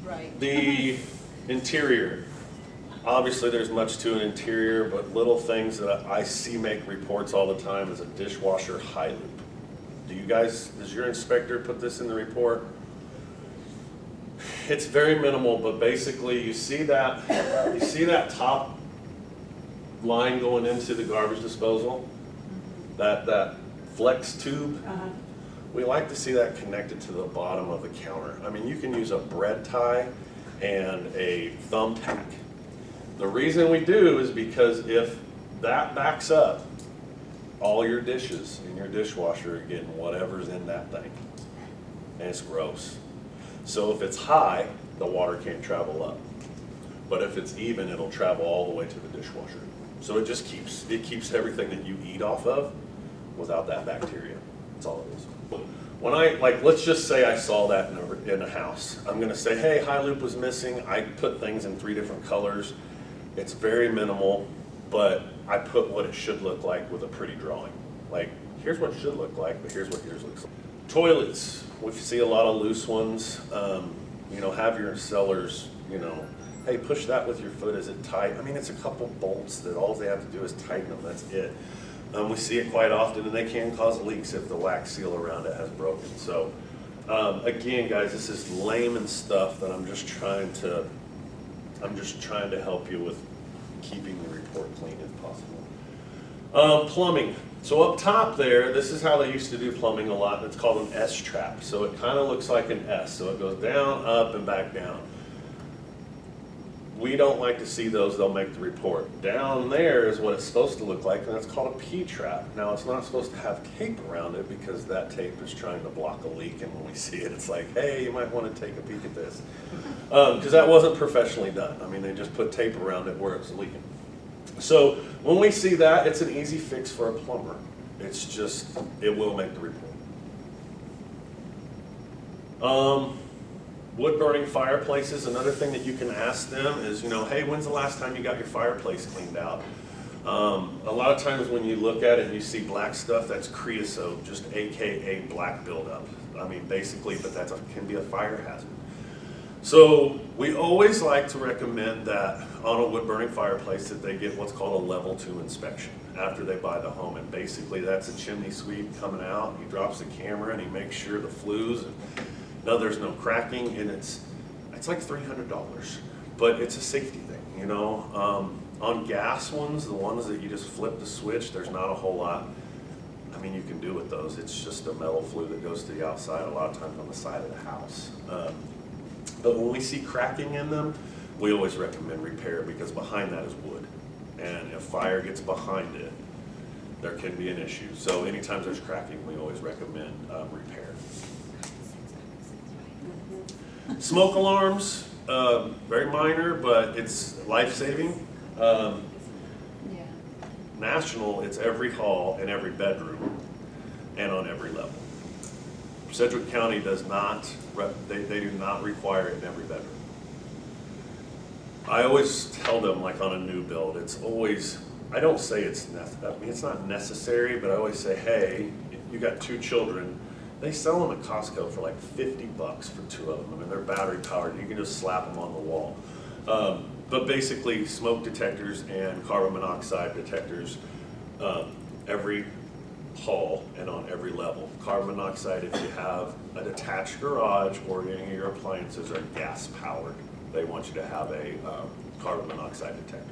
Right. The interior. Obviously, there's much to an interior, but little things that I see make reports all the time is a dishwasher high loop. Does your inspector put this in the report? It's very minimal, but basically you see that top line going into the garbage disposal, that flex tube. We like to see that connected to the bottom of the counter. I mean, you can use a bread tie and a thumbtack. The reason we do is because if that backs up, all your dishes in your dishwasher are getting whatever's in that thing. And it's gross. So if it's high, the water can't travel up. But if it's even, it'll travel all the way to the dishwasher. So it just keeps everything that you eat off of without that bacteria. That's all it is. When let's just say I saw that in a house. I'm gonna say, hey, high loop was missing. I put things in 3 different colors. It's very minimal, but I put what it should look like with a pretty drawing. Like, here's what it should look like, but here's what yours looks like. Toilets, we see a lot of loose ones. Have your sellers, hey, push that with your foot, is it tight? I mean, it's a couple bolts that all they have to do is tighten them, that's it. We see it quite often, and they can cause leaks if the wax seal around it has broken. So, again, guys, this is layman stuff that I'm just trying to help you with keeping the report clean if possible. Plumbing. So up top there, this is how they used to do plumbing a lot, and it's called an S-trap. So it kind of looks like an S. So it goes down, up, and back down. We don't like to see those, they'll make the report. Down there is what it's supposed to look like, and that's called a P-trap. Now, it's not supposed to have tape around it because that tape is trying to block a leak, and when we see it, it's like, hey, you might want to take a peek at this. Because that wasn't professionally done. I mean, they just put tape around it where it's leaking. So when we see that, it's an easy fix for a plumber. It's just, it will make the report. Wood burning fireplaces, another thing that you can ask them is, hey, when's the last time you got your fireplace cleaned out? A lot of times when you look at it and you see black stuff, that's creosote, just AKA black buildup. I mean, basically, but that can be a fire hazard. So we always like to recommend that on a wood burning fireplace that they get what's called a level 2 inspection after they buy the home. And basically that's a chimney sweep coming out. He drops the camera and he makes sure the flues, there's no cracking, and it's like $300, but it's a safety thing, On gas ones, the ones that you just flip the switch, there's not a whole lot you can do with those. It's just a metal flue that goes to the outside, a lot of times on the side of the house. But when we see cracking in them, we always recommend repair because behind that is wood. And if fire gets behind it, there can be an issue. So anytime there's cracking, we always recommend repair. Smoke alarms, very minor, but it's life-saving. National, it's every hall and every bedroom and on every level. Sedgwick County does not, they do not require it in every bedroom. I always tell them, like on a new build, it's always, I don't say it's not necessary, but I always say, hey, if you got 2 children, they sell them at Costco for like $50 for 2 of them. I mean, they're battery powered. You can just slap them on the wall. But basically, smoke detectors and carbon monoxide detectors, every hall and on every level. Carbon monoxide, if you have a detached garage or any of your appliances are gas powered, they want you to have a carbon monoxide detector.